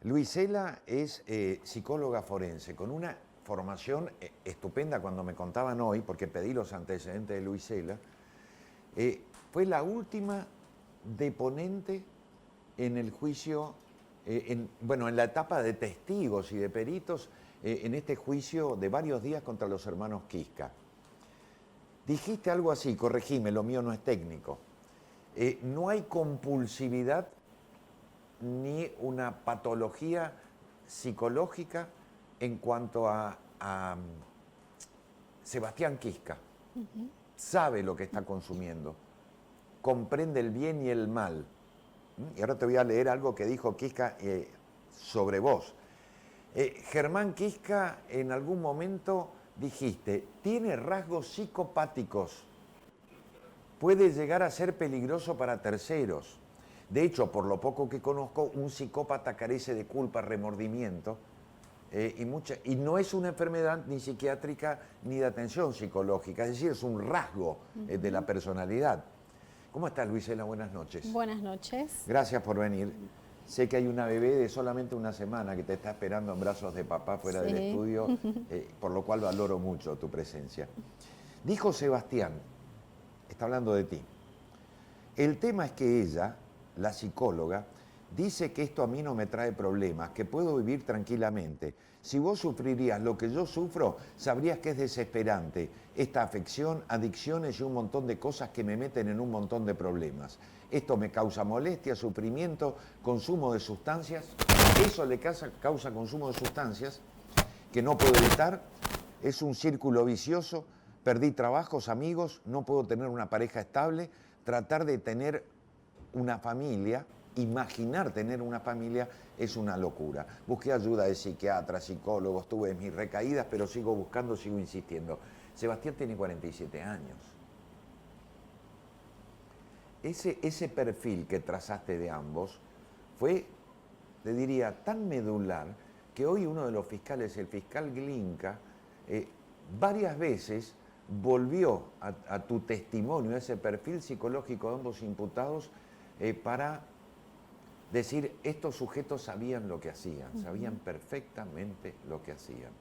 Luisela es psicóloga forense, con una formación estupenda. Cuando me contaban hoy, porque pedí los antecedentes de Luisela, fue la última deponente en el juicio, en la etapa de testigos y de peritos, en este juicio de varios días contra los hermanos Quisca. Dijiste algo así, corregime, lo mío no es técnico. No hay compulsividad ni una patología psicológica en cuanto a Sebastián Quisca. Sabe lo que está consumiendo, comprende el bien y el mal. Y ahora te voy a leer algo que dijo Quisca sobre vos. Germán Quisca, en algún momento dijiste, tiene rasgos psicopáticos, puede llegar a ser peligroso para terceros. De hecho, por lo poco que conozco, un psicópata carece de culpa, remordimiento, y no es una enfermedad ni psiquiátrica ni de atención psicológica, es decir, es un rasgo de la personalidad. ¿Cómo estás, Luisela? Buenas noches. Buenas noches. Gracias por venir. Sé que hay una bebé de solamente una semana que te está esperando en brazos de papá fuera del estudio, por lo cual valoro mucho tu presencia. Dijo Sebastián, está hablando de ti, el tema es que ella, la psicóloga, dice que esto a mí no me trae problemas, que puedo vivir tranquilamente. Si vos sufrirías lo que yo sufro, sabrías que es desesperante. Esta afección, adicciones y un montón de cosas que me meten en un montón de problemas. Esto me causa molestia, sufrimiento, consumo de sustancias. Eso le causa consumo de sustancias que no puedo evitar. Es un círculo vicioso. Perdí trabajos, amigos, no puedo tener una pareja estable. Tratar de tener una familia, imaginar tener una familia es una locura. Busqué ayuda de psiquiatras, psicólogos, tuve mis recaídas, pero sigo buscando, sigo insistiendo. Sebastián tiene 47 años. Ese perfil que trazaste de ambos fue, te diría, tan medular que hoy uno de los fiscales, el fiscal Glinka, varias veces volvió a tu testimonio, a ese perfil psicológico de ambos imputados, para decir, estos sujetos sabían lo que hacían, sabían perfectamente lo que hacían.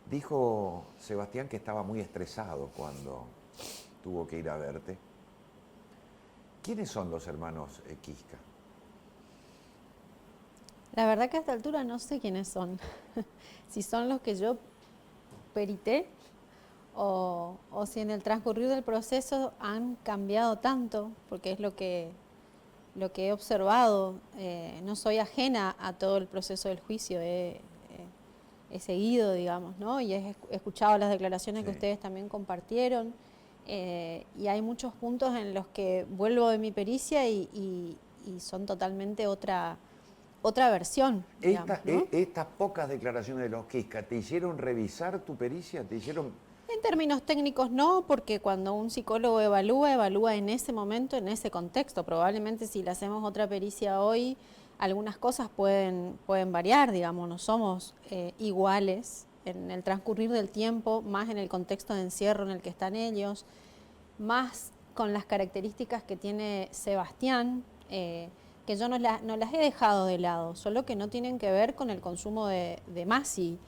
Dijo Sebastián que estaba muy estresado cuando tuvo que ir a verte. ¿Quiénes son los hermanos Quisca? La verdad que a esta altura no sé quiénes son. Si son los que yo perité o si en el transcurrir del proceso han cambiado tanto, porque es lo que he observado. No soy ajena a todo el proceso del juicio, he seguido, digamos, ¿no? Y he escuchado las declaraciones que ustedes también compartieron, y hay muchos puntos en los que vuelvo de mi pericia y son totalmente otra versión, digamos, ¿no? Estas pocas declaraciones de los Quisca, ¿te hicieron revisar tu pericia? ¿Te hicieron...? En términos técnicos no, porque cuando un psicólogo evalúa en ese momento, en ese contexto. Probablemente si le hacemos otra pericia hoy, algunas cosas pueden variar, digamos, no somos iguales en el transcurrir del tiempo, más en el contexto de encierro en el que están ellos, más con las características que tiene Sebastián, que yo no las he dejado de lado, solo que no tienen que ver con el consumo de Masi.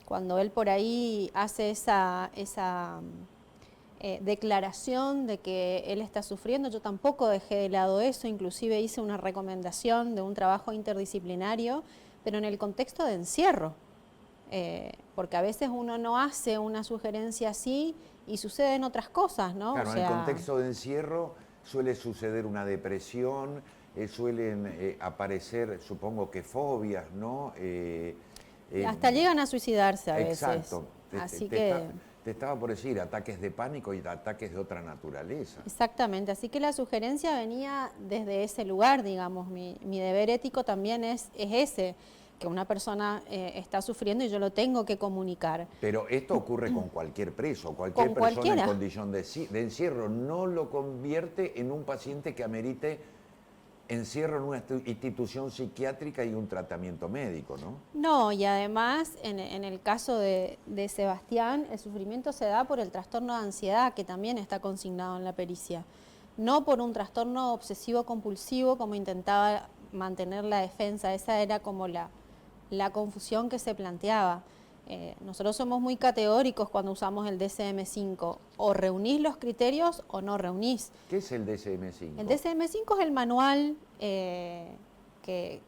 Cuando él por ahí hace esa declaración de que él está sufriendo, yo tampoco dejé de lado eso, inclusive hice una recomendación de un trabajo interdisciplinario, pero en el contexto de encierro, porque a veces uno no hace una sugerencia así y suceden otras cosas, ¿no? Claro, en el contexto de encierro suele suceder una depresión, suelen aparecer, supongo que fobias, ¿no? Hasta llegan a suicidarse a veces. Exacto. Así que te estaba por decir, ataques de pánico y ataques de otra naturaleza. exactamente, así que la sugerencia venía desde ese lugar, digamos. Mi deber ético también es ese, que una persona está sufriendo y yo lo tengo que comunicar. Pero esto ocurre con cualquier preso, cualquier persona en condición de encierro. No lo convierte en un paciente que amerite encierro en una institución psiquiátrica y un tratamiento médico, ¿no? No, y además en el caso de Sebastián, el sufrimiento se da por el trastorno de ansiedad, que también está consignado en la pericia, no por un trastorno obsesivo compulsivo como intentaba mantener la defensa. Esa era como la confusión que se planteaba. Nosotros somos muy categóricos cuando usamos el DSM-5. O reunís los criterios o no reunís. ¿Qué es el DSM-5? El DSM-5 es el manual que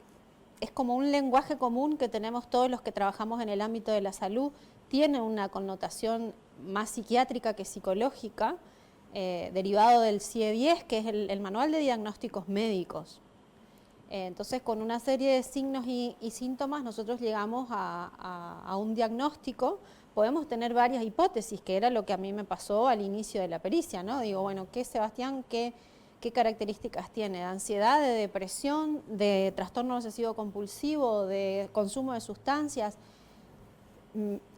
es como un lenguaje común que tenemos todos los que trabajamos en el ámbito de la salud. Tiene una connotación más psiquiátrica que psicológica, derivado del CIE-10, que es el manual de diagnósticos médicos. Entonces, con una serie de signos y síntomas, nosotros llegamos a un diagnóstico. Podemos tener varias hipótesis, que era lo que a mí me pasó al inicio de la pericia, ¿no? Digo, bueno, ¿qué Sebastián, qué características tiene? ¿De ansiedad, de depresión, de trastorno obsesivo compulsivo, de consumo de sustancias?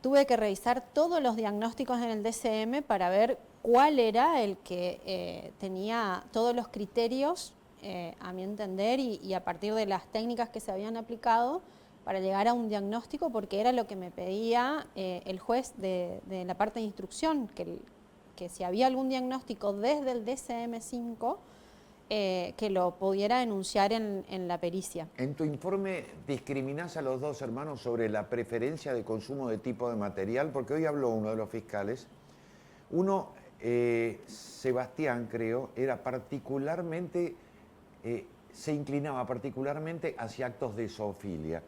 Tuve que revisar todos los diagnósticos en el DSM para ver cuál era el que tenía todos los criterios, a mi entender, y a partir de las técnicas que se habían aplicado para llegar a un diagnóstico, porque era lo que me pedía el juez de la parte de instrucción, que si había algún diagnóstico desde el DSM-5, que lo pudiera enunciar en la pericia. En tu informe discriminás a los dos hermanos sobre la preferencia de consumo de tipo de material, porque hoy habló uno de los fiscales. Uno, Sebastián, creo, era particularmente, se inclinaba particularmente hacia actos de zoofilia.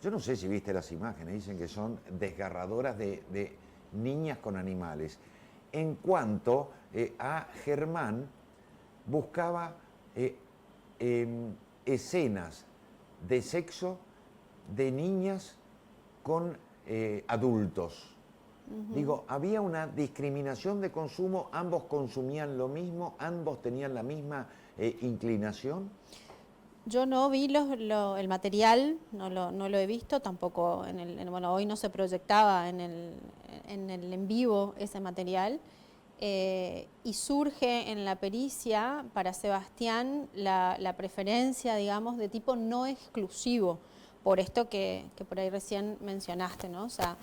Yo no sé si viste las imágenes, dicen que son desgarradoras de niñas con animales. En cuanto a Germán, buscaba escenas de sexo de niñas con adultos. Digo, había una discriminación de consumo, ambos consumían lo mismo, ambos tenían la misma inclinación. Yo no vi el material, no lo he visto, tampoco bueno, hoy no se proyectaba en el en vivo ese material. Y surge en la pericia para Sebastián la preferencia, digamos, de tipo no exclusivo, por esto que por ahí recién mencionaste, ¿no? O sea,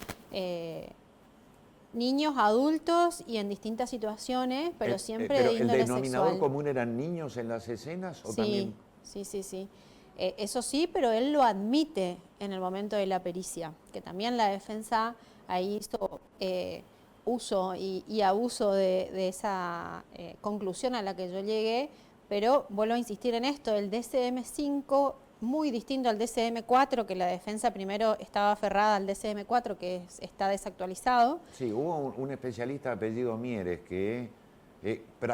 niños, adultos y en distintas situaciones, pero siempre de índole ¿El denominador sexual. común eran niños en las escenas? ¿O Sí, también? sí. Eso sí, pero él lo admite en el momento de la pericia, que también la defensa ahí hizo uso y abuso de esa conclusión a la que yo llegué, pero vuelvo a insistir en esto, el DSM-5, muy distinto al DSM-4, que la defensa primero estaba aferrada al DSM-4, que está desactualizado. Sí, hubo un especialista de apellido Mieres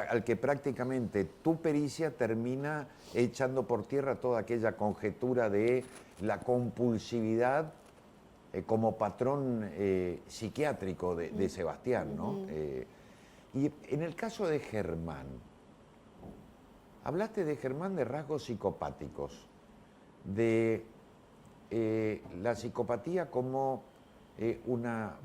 al que prácticamente tu pericia termina echando por tierra toda aquella conjetura de la compulsividad como patrón psiquiátrico de Sebastián, ¿no? Y en el caso de Germán, hablaste de Germán de rasgos psicopáticos, de la psicopatía como una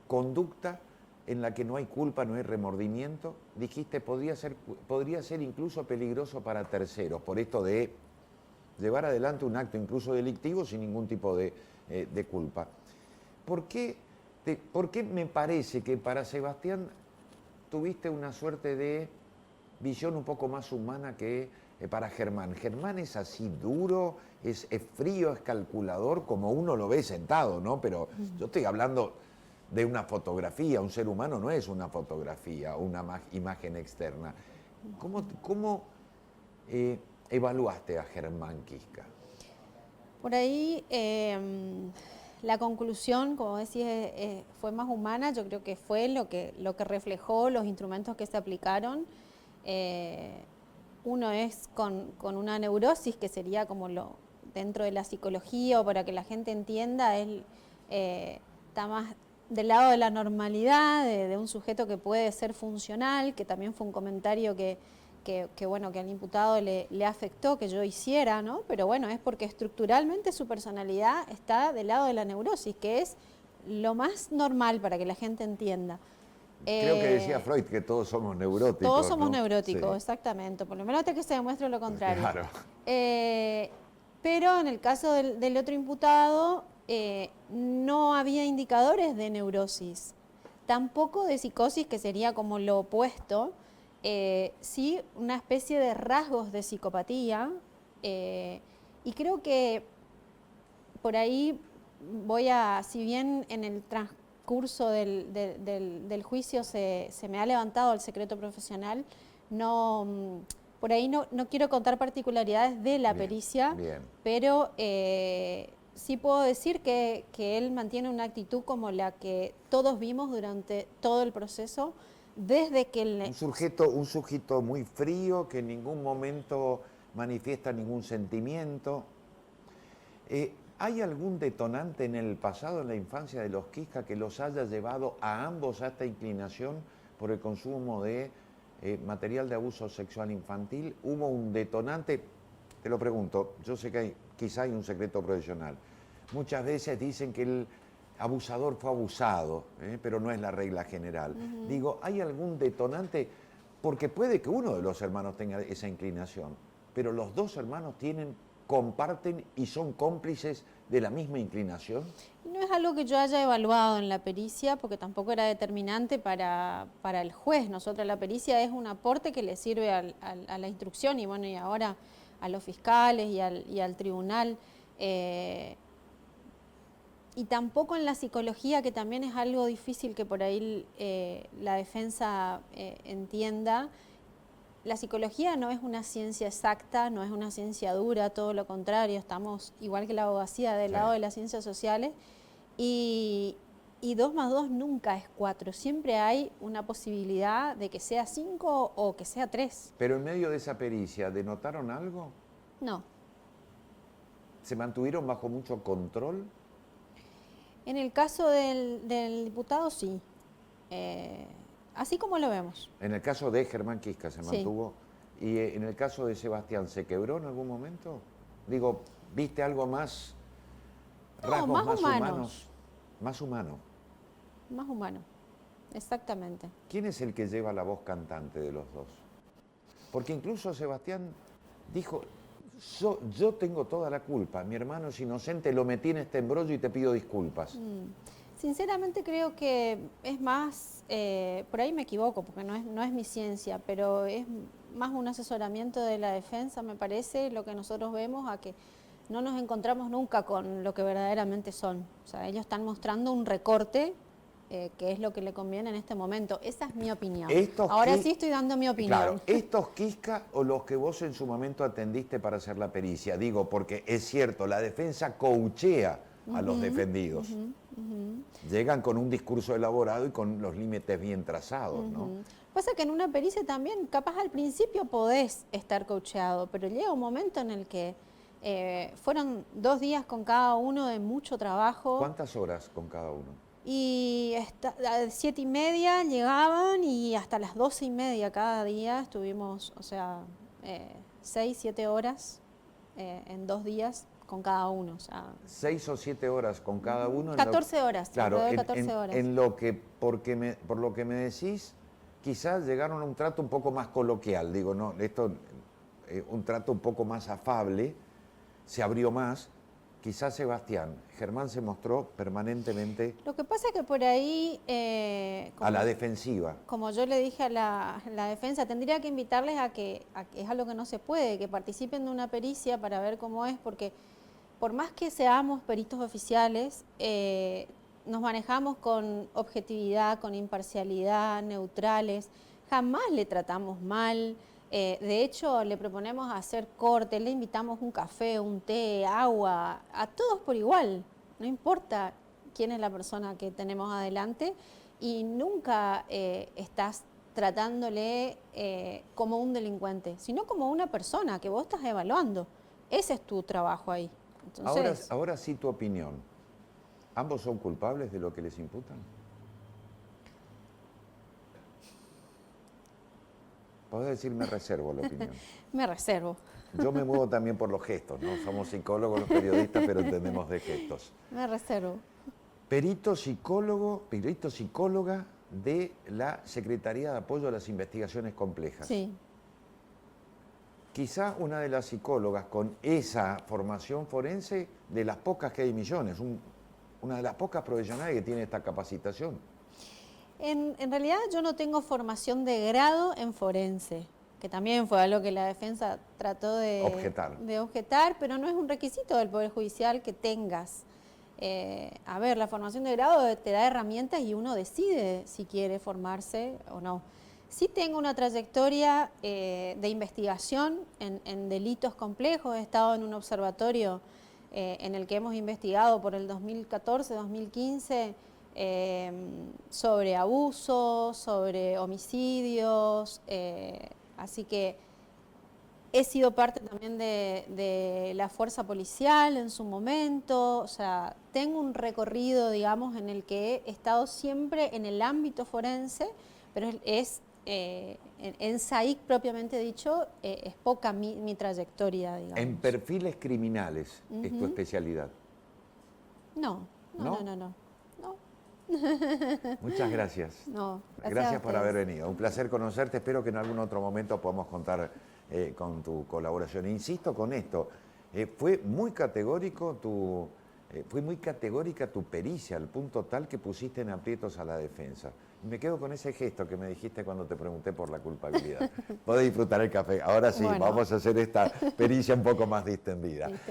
conducta en la que no hay culpa, no hay remordimiento. Dijiste, podría ser incluso peligroso para terceros, por esto de llevar adelante un acto incluso delictivo sin ningún tipo de culpa. ¿Por qué me parece que para Sebastián tuviste una suerte de visión un poco más humana que para Germán? Germán es así duro, es frío, es calculador, como uno lo ve sentado, ¿no? Pero yo estoy hablando de una fotografía, un ser humano no es una fotografía, una imagen externa. ¿Cómo evaluaste a Germán Quisca? Por ahí la conclusión, como decís, fue más humana. Yo creo que fue lo que reflejó los instrumentos que se aplicaron. Uno es con una neurosis, que sería como dentro de la psicología, o para que la gente entienda, él está más del lado de la normalidad, de un sujeto que puede ser funcional, que también fue un comentario que bueno, que al imputado le afectó que yo hiciera, ¿no? Pero bueno, es porque estructuralmente su personalidad está del lado de la neurosis, que es lo más normal para que la gente entienda. Creo que decía Freud que todos somos neuróticos. Todos somos, ¿no? neuróticos, sí. Exactamente, por lo menos hasta que se demuestre lo contrario. Claro. Pero en el caso del otro imputado, no había indicadores de neurosis, tampoco de psicosis, que sería como lo opuesto. Sí, una especie de rasgos de psicopatía, Y creo que por ahí si bien en el transcurso del juicio se me ha levantado el secreto profesional, por ahí no quiero contar particularidades de la pericia, pero sí puedo decir que él mantiene una actitud como la que todos vimos durante todo el proceso, desde que un sujeto muy frío, que en ningún momento manifiesta ningún sentimiento. ¿Hay algún detonante en el pasado, en la infancia de los Quisca, que los haya llevado a ambos a esta inclinación por el consumo de material de abuso sexual infantil? ¿Hubo un detonante? Te lo pregunto, yo sé que quizá hay un secreto profesional. Muchas veces dicen que el abusador fue abusado, pero no es la regla general. Digo, ¿hay algún detonante? Porque puede que uno de los hermanos tenga esa inclinación, pero los dos hermanos comparten y son cómplices de la misma inclinación. No es algo que yo haya evaluado en la pericia, porque tampoco era determinante para el juez. Nosotros la pericia es un aporte que le sirve a la instrucción y bueno, y ahora a los fiscales y al tribunal. Y tampoco en la psicología, que también es algo difícil que por ahí la defensa entienda. La psicología no es una ciencia exacta, no es una ciencia dura, todo lo contrario, estamos igual que la abogacía del lado de las ciencias sociales y 2 más 2 nunca es 4, siempre hay una posibilidad de que sea 5 o que sea 3. Pero en medio de esa pericia, ¿denotaron algo? No. ¿Se mantuvieron bajo mucho control? En el caso del diputado sí. Así como lo vemos. En el caso de Germán Quisca se mantuvo. Y en el caso de Sebastián, ¿se quebró en algún momento? Digo, ¿viste algo más? No, rasgos más humanos. Más humano. Más humano, exactamente. ¿Quién es el que lleva la voz cantante de los dos? Porque incluso Sebastián dijo, yo tengo toda la culpa, mi hermano es inocente, lo metí en este embrollo y te pido disculpas. Sinceramente creo que es más, por ahí me equivoco porque no es mi ciencia, pero es más un asesoramiento de la defensa, me parece, lo que nosotros vemos, a que no nos encontramos nunca con lo que verdaderamente son. O sea, ellos están mostrando un recorte que es lo que le conviene en este momento. Esa es mi opinión. Ahora sí estoy dando mi opinión. Claro, ¿estos Quisca o los que vos en su momento atendiste para hacer la pericia? Digo, porque es cierto, la defensa coachea a los defendidos. Llegan con un discurso elaborado y con los límites bien trazados, ¿no? Pasa que en una pericia también, capaz al principio podés estar coacheado, pero llega un momento en el que fueron 2 días con cada uno de mucho trabajo. ¿Cuántas horas con cada uno? Y a las 7:30 llegaban y hasta las 12:30 cada día estuvimos, o sea, 6, 7 horas en 2 días con cada uno. O sea, 6 o 7 horas con cada uno. 14 horas, claro, 14 horas. En lo que, por lo que me decís, quizás llegaron a un trato un poco más coloquial. Digo, no, esto, un trato un poco más afable, se abrió más. Quizás Sebastián, Germán se mostró permanentemente... Lo que pasa es que por ahí... a la defensiva. Como yo le dije a la defensa, tendría que invitarles a que es algo que no se puede, que participen de una pericia para ver cómo es, porque por más que seamos peritos oficiales, nos manejamos con objetividad, con imparcialidad, neutrales, jamás le tratamos mal. De hecho, le proponemos hacer corte, le invitamos un café, un té, agua, a todos por igual, no importa quién es la persona que tenemos adelante y nunca estás tratándole como un delincuente, sino como una persona que vos estás evaluando. Ese es tu trabajo ahí. Entonces, ahora sí tu opinión. ¿Ambos son culpables de lo que les imputan? Podés decir, me reservo la opinión. Me reservo. Yo me muevo también por los gestos, ¿no? Somos psicólogos los periodistas, pero entendemos de gestos. Me reservo. Perito psicóloga de la Secretaría de Apoyo a las Investigaciones Complejas. Sí. Quizá una de las psicólogas con esa formación forense, de las pocas que hay millones, una de las pocas profesionales que tiene esta capacitación. En realidad yo no tengo formación de grado en forense. que también fue algo que la defensa trató de objetar, pero no es un requisito del Poder Judicial que tengas. A ver, la formación de grado te da herramientas y uno decide si quiere formarse o no. Sí tengo una trayectoria de investigación en delitos complejos. He estado en un observatorio en el que hemos investigado por el 2014-2015 sobre abusos, sobre homicidios, así que he sido parte también de la fuerza policial en su momento. O sea, tengo un recorrido, digamos, en el que he estado siempre en el ámbito forense, pero en SAIC propiamente dicho, es poca mi trayectoria, digamos. En perfiles criminales es tu especialidad. No. Muchas gracias. No, gracias por haber venido. Un placer conocerte. Espero que en algún otro momento podamos contar con tu colaboración. Insisto con esto, fue muy categórica tu pericia, al punto tal que pusiste en aprietos a la defensa. Y me quedo con ese gesto que me dijiste cuando te pregunté por la culpabilidad. Podés disfrutar el café. Ahora sí, bueno, vamos a hacer esta pericia un poco más distendida.